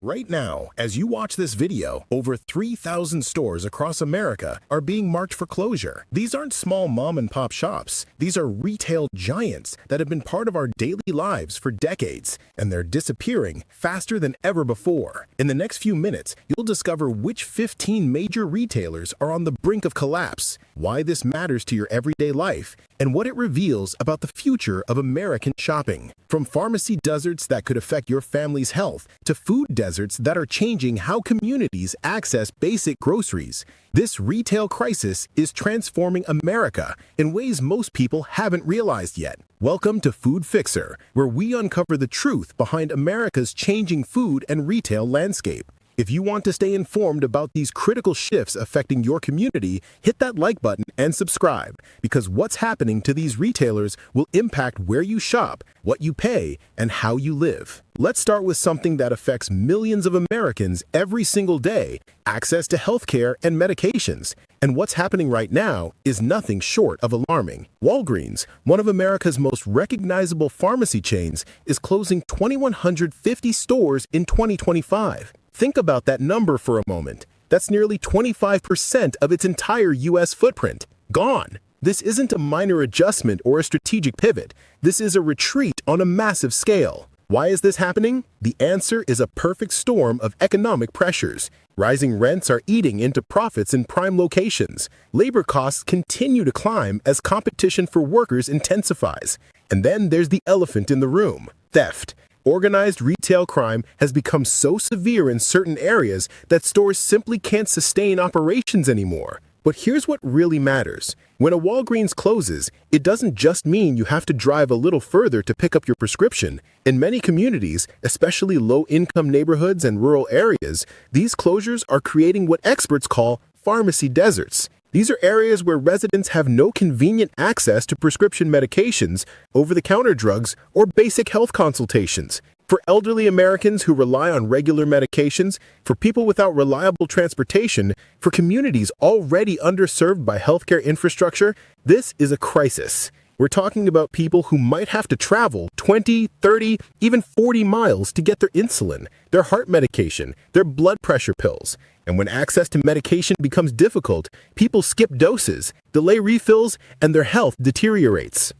Right now, as you watch this video, over 3,000 stores across America are being marked for closure. These aren't small mom-and-pop shops. These are retail giants that have been part of our daily lives for decades, and they're disappearing faster than ever before. In the next few minutes, you'll discover which 15 major retailers are on the brink of collapse, why this matters to your everyday life, and what it reveals about the future of American shopping. From pharmacy deserts that could affect your family's health to food deserts that are changing how communities access basic groceries, this retail crisis is transforming America in ways most people haven't realized yet. Welcome to Food Fixer, where we uncover the truth behind America's changing food and retail landscape. If you want to stay informed about these critical shifts affecting your community, hit that like button and subscribe, because what's happening to these retailers will impact where you shop, what you pay, and how you live. Let's start with something that affects millions of Americans every single day: access to healthcare and medications. And what's happening right now is nothing short of alarming. Walgreens, one of America's most recognizable pharmacy chains, is closing 2,150 stores in 2025. Think about that number for a moment. That's nearly 25% of its entire U.S. footprint. Gone. This isn't a minor adjustment or a strategic pivot. This is a retreat on a massive scale. Why is this happening? The answer is a perfect storm of economic pressures. Rising rents are eating into profits in prime locations. Labor costs continue to climb as competition for workers intensifies. And then there's the elephant in the room: theft. Organized retail crime has become so severe in certain areas that stores simply can't sustain operations anymore. But here's what really matters. When a Walgreens closes, it doesn't just mean you have to drive a little further to pick up your prescription. In many communities, especially low-income neighborhoods and rural areas, these closures are creating what experts call pharmacy deserts. These are areas where residents have no convenient access to prescription medications, over-the-counter drugs, or basic health consultations. For elderly Americans who rely on regular medications, for people without reliable transportation, for communities already underserved by healthcare infrastructure, this is a crisis. We're talking about people who might have to travel 20, 30, even 40 miles to get their insulin, their heart medication, their blood pressure pills. And when access to medication becomes difficult, people skip doses, delay refills, and their health deteriorates.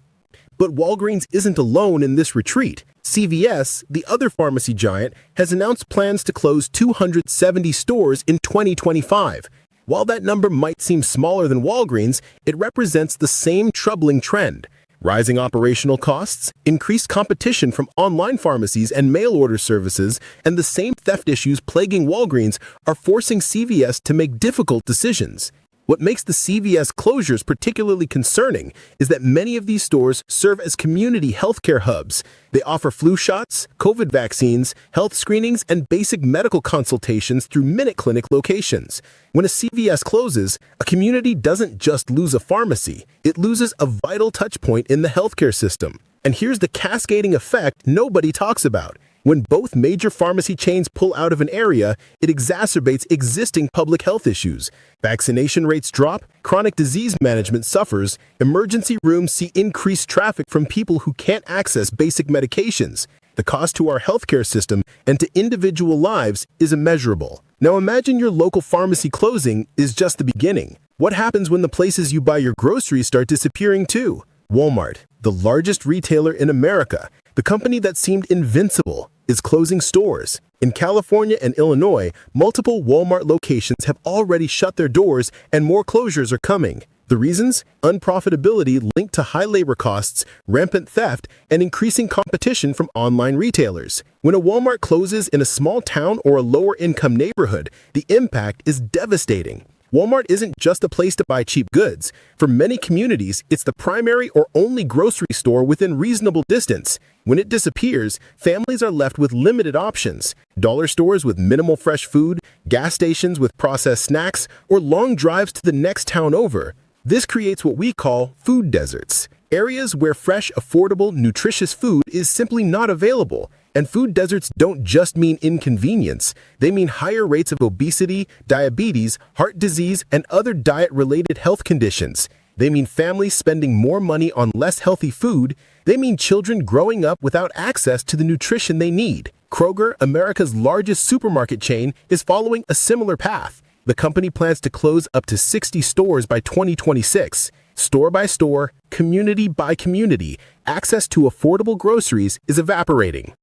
But Walgreens isn't alone in this retreat. CVS, the other pharmacy giant, has announced plans to close 270 stores in 2025. While that number might seem smaller than Walgreens, it represents the same troubling trend. Rising operational costs, increased competition from online pharmacies and mail-order services, and the same theft issues plaguing Walgreens are forcing CVS to make difficult decisions. What makes the CVS closures particularly concerning is that many of these stores serve as community healthcare hubs. They offer flu shots, COVID vaccines, health screenings, and basic medical consultations through Minute Clinic locations. When a CVS closes, a community doesn't just lose a pharmacy, it loses a vital touchpoint in the healthcare system. And here's the cascading effect nobody talks about. When both major pharmacy chains pull out of an area, it exacerbates existing public health issues. Vaccination rates drop, chronic disease management suffers, emergency rooms see increased traffic from people who can't access basic medications. The cost to our healthcare system and to individual lives is immeasurable. Now imagine your local pharmacy closing is just the beginning. What happens when the places you buy your groceries start disappearing too? Walmart, the largest retailer in America, the company that seemed invincible, is closing stores. In California and Illinois, multiple Walmart locations have already shut their doors and more closures are coming. The reasons? Unprofitability linked to high labor costs, rampant theft, and increasing competition from online retailers. When a Walmart closes in a small town or a lower-income neighborhood, the impact is devastating. Walmart isn't just a place to buy cheap goods. For many communities, it's the primary or only grocery store within reasonable distance. When it disappears, families are left with limited options: dollar stores with minimal fresh food, gas stations with processed snacks, or long drives to the next town over. This creates what we call food deserts, areas where fresh, affordable, nutritious food is simply not available. And food deserts don't just mean inconvenience. They mean higher rates of obesity, diabetes, heart disease, and other diet-related health conditions. They mean families spending more money on less healthy food. They mean children growing up without access to the nutrition they need. Kroger, America's largest supermarket chain, is following a similar path. The company plans to close up to 60 stores by 2026. Store by store, community by community, access to affordable groceries is evaporating.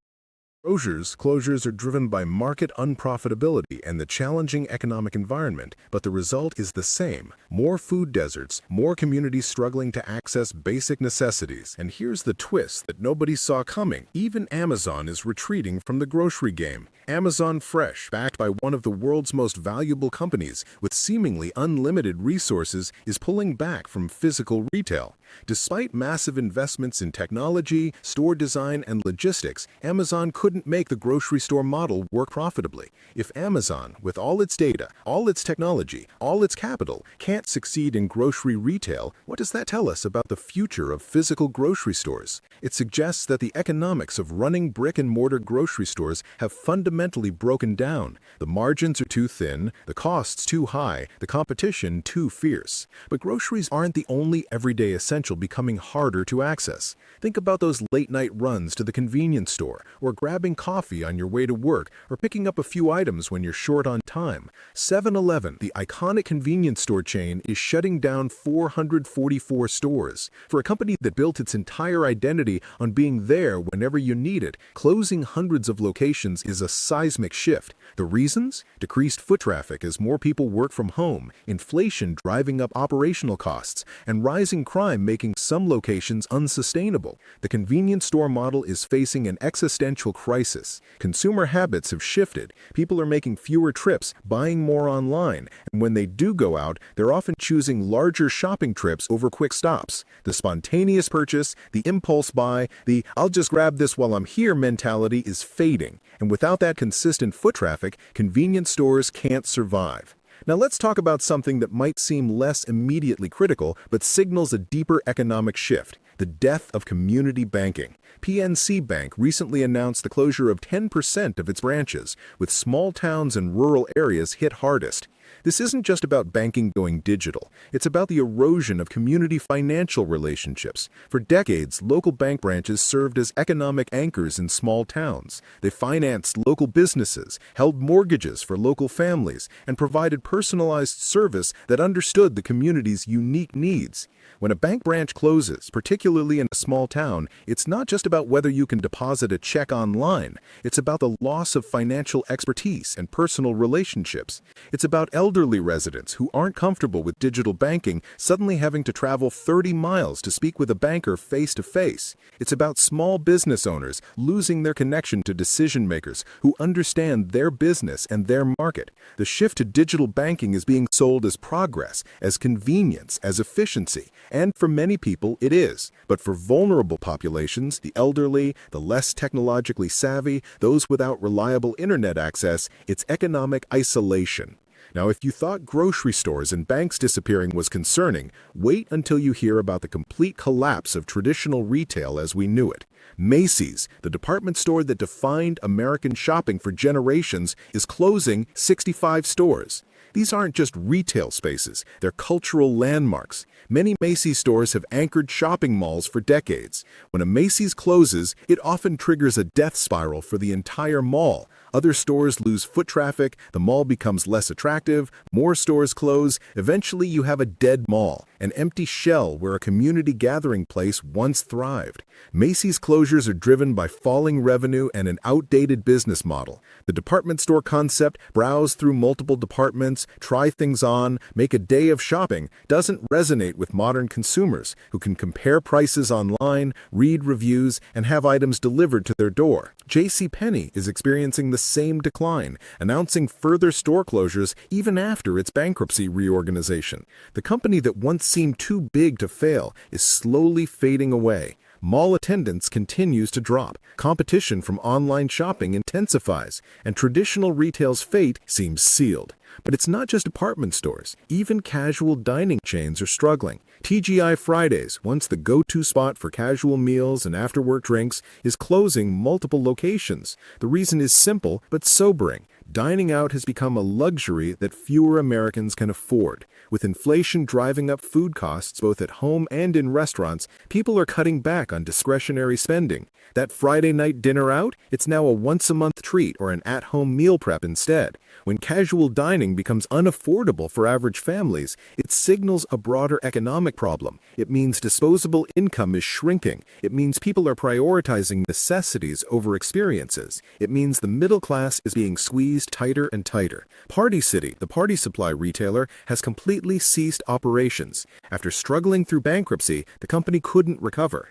Kroger's closures are driven by market unprofitability and the challenging economic environment, but the result is the same. More food deserts, more communities struggling to access basic necessities. And here's the twist that nobody saw coming. Even Amazon is retreating from the grocery game. Amazon Fresh, backed by one of the world's most valuable companies with seemingly unlimited resources, is pulling back from physical retail. Despite massive investments in technology, store design, and logistics, Amazon couldn't make the grocery store model work profitably. If Amazon, with all its data, all its technology, all its capital, can't succeed in grocery retail, what does that tell us about the future of physical grocery stores? It suggests that the economics of running brick-and-mortar grocery stores have fundamentally broken down. The margins are too thin, the costs too high, the competition too fierce. But groceries aren't the only everyday essential becoming harder to access. Think about those late-night runs to the convenience store, or grabbing coffee on your way to work, or picking up a few items when you're short on time. 7-Eleven, the iconic convenience store chain, is shutting down 444 stores. For a company that built its entire identity on being there whenever you need it, closing hundreds of locations is a seismic shift. The reasons? Decreased foot traffic as more people work from home, inflation driving up operational costs, and rising crime making some locations unsustainable. The convenience store model is facing an existential crisis. Consumer habits have shifted. People are making fewer trips, buying more online, and when they do go out, they're often choosing larger shopping trips over quick stops. The spontaneous purchase, the impulse buy, the "I'll just grab this while I'm here" mentality is fading. And without that consistent foot traffic, convenience stores can't survive. Now let's talk about something that might seem less immediately critical, but signals a deeper economic shift: the death of community banking. PNC Bank recently announced the closure of 10% of its branches, with small towns and rural areas hit hardest. This isn't just about banking going digital. It's about the erosion of community financial relationships. For decades, local bank branches served as economic anchors in small towns. They financed local businesses, held mortgages for local families, and provided personalized service that understood the community's unique needs. When a bank branch closes, particularly in a small town, it's not just about whether you can deposit a check online. It's about the loss of financial expertise and personal relationships. It's about elderly residents who aren't comfortable with digital banking suddenly having to travel 30 miles to speak with a banker face to face. It's about small business owners losing their connection to decision makers who understand their business and their market. The shift to digital banking is being sold as progress, as convenience, as efficiency. And for many people, it is. But for vulnerable populations, the elderly, the less technologically savvy, those without reliable internet access, it's economic isolation. Now, if you thought grocery stores and banks disappearing was concerning, wait until you hear about the complete collapse of traditional retail as we knew it. Macy's, the department store that defined American shopping for generations, is closing 65 stores. These aren't just retail spaces, they're cultural landmarks. Many Macy's stores have anchored shopping malls for decades. When a Macy's closes, it often triggers a death spiral for the entire mall. Other stores lose foot traffic, the mall becomes less attractive, more stores close, eventually you have a dead mall, an empty shell where a community gathering place once thrived. Macy's closures are driven by falling revenue and an outdated business model. The department store concept, browse through multiple departments, try things on, make a day of shopping, doesn't resonate with modern consumers who can compare prices online, read reviews, and have items delivered to their door. JCPenney is experiencing the same decline, announcing further store closures even after its bankruptcy reorganization. The company that once seemed too big to fail is slowly fading away. Mall attendance continues to drop, competition from online shopping intensifies, and traditional retail's fate seems sealed. But it's not just department stores. Even casual dining chains are struggling. TGI Fridays, once the go-to spot for casual meals and after-work drinks, is closing multiple locations. The reason is simple but sobering. Dining out has become a luxury that fewer Americans can afford. With inflation driving up food costs both at home and in restaurants, people are cutting back on discretionary spending. That Friday night dinner out, it's now a once-a-month treat or an at-home meal prep instead. When casual dining becomes unaffordable for average families, it signals a broader economic problem. It means disposable income is shrinking. It means people are prioritizing necessities over experiences. It means the middle class is being squeezed tighter and tighter. Party City, the party supply retailer, has completely ceased operations. After struggling through bankruptcy, the company couldn't recover.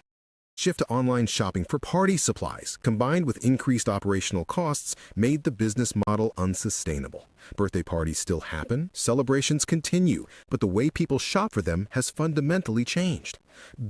Shift to online shopping for party supplies, combined with increased operational costs, made the business model unsustainable. Birthday parties still happen, celebrations continue, but the way people shop for them has fundamentally changed.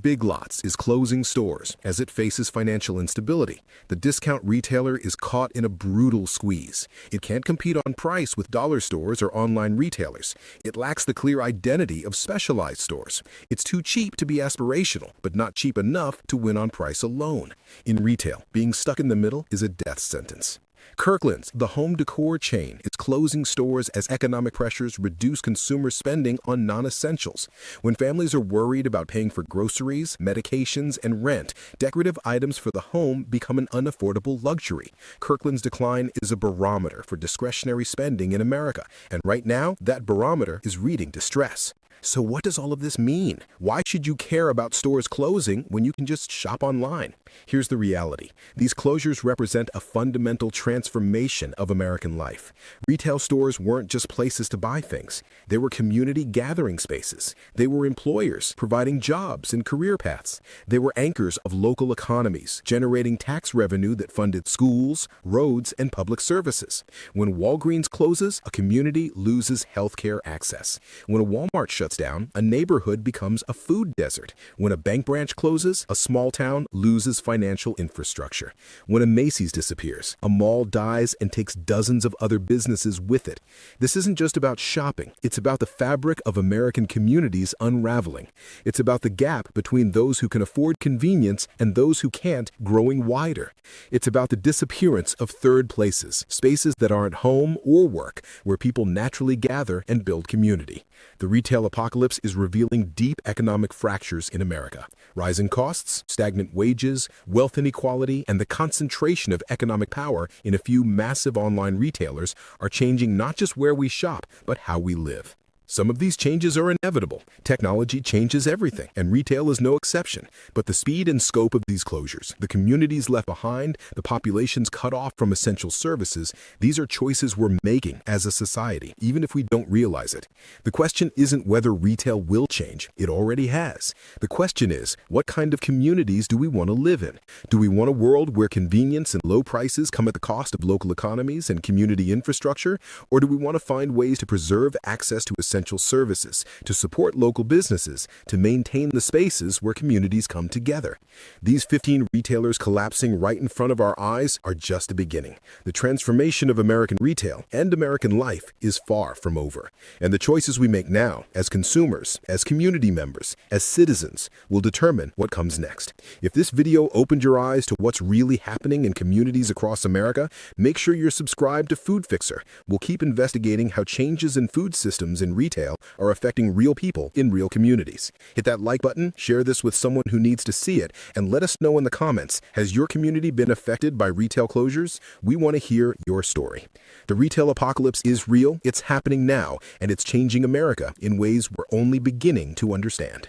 Big Lots is closing stores as it faces financial instability. The discount retailer is caught in a brutal squeeze. It can't compete on price with dollar stores or online retailers. It lacks the clear identity of specialized stores. It's too cheap to be aspirational, but not cheap enough to win on price alone. In retail, being stuck in the middle is a death sentence. Kirkland's, the home decor chain, is closing stores as economic pressures reduce consumer spending on non-essentials. When families are worried about paying for groceries, medications, and rent, decorative items for the home become an unaffordable luxury. Kirkland's decline is a barometer for discretionary spending in America, and right now, that barometer is reading distress. So what does all of this mean? Why should you care about stores closing when you can just shop online? Here's the reality. These closures represent a fundamental transformation of American life. Retail stores weren't just places to buy things. They were community gathering spaces. They were employers providing jobs and career paths. They were anchors of local economies, generating tax revenue that funded schools, roads, and public services. When Walgreens closes, a community loses healthcare access. When a Walmart shuts down, a neighborhood becomes a food desert. When a bank branch closes, a small town loses financial infrastructure. When a Macy's disappears, a mall dies and takes dozens of other businesses with it. This isn't just about shopping. It's about the fabric of American communities unraveling. It's about the gap between those who can afford convenience and those who can't growing wider. It's about the disappearance of third places, spaces that aren't home or work, where people naturally gather and build community. The retail apocalypse is revealing deep economic fractures in America. Rising costs, stagnant wages, wealth inequality, and the concentration of economic power in a few massive online retailers are changing not just where we shop, but how we live. Some of these changes are inevitable. Technology changes everything, and retail is no exception. But the speed and scope of these closures, the communities left behind, the populations cut off from essential services, these are choices we're making as a society, even if we don't realize it. The question isn't whether retail will change. It already has. The question is, what kind of communities do we want to live in? Do we want a world where convenience and low prices come at the cost of local economies and community infrastructure? Or do we want to find ways to preserve access to essential services, to support local businesses, to maintain the spaces where communities come together? These 15 retailers collapsing right in front of our eyes are just the beginning. The transformation of American retail and American life is far from over. And the choices we make now, as consumers, as community members, as citizens, will determine what comes next. If this video opened your eyes to what's really happening in communities across America, make sure you're subscribed to Food Fixer. We'll keep investigating how changes in food systems in retail are affecting real people in real communities. Hit that like button, share this with someone who needs to see it, and let us know in the comments, has your community been affected by retail closures? We want to hear your story. The retail apocalypse is real, it's happening now, and it's changing America in ways we're only beginning to understand.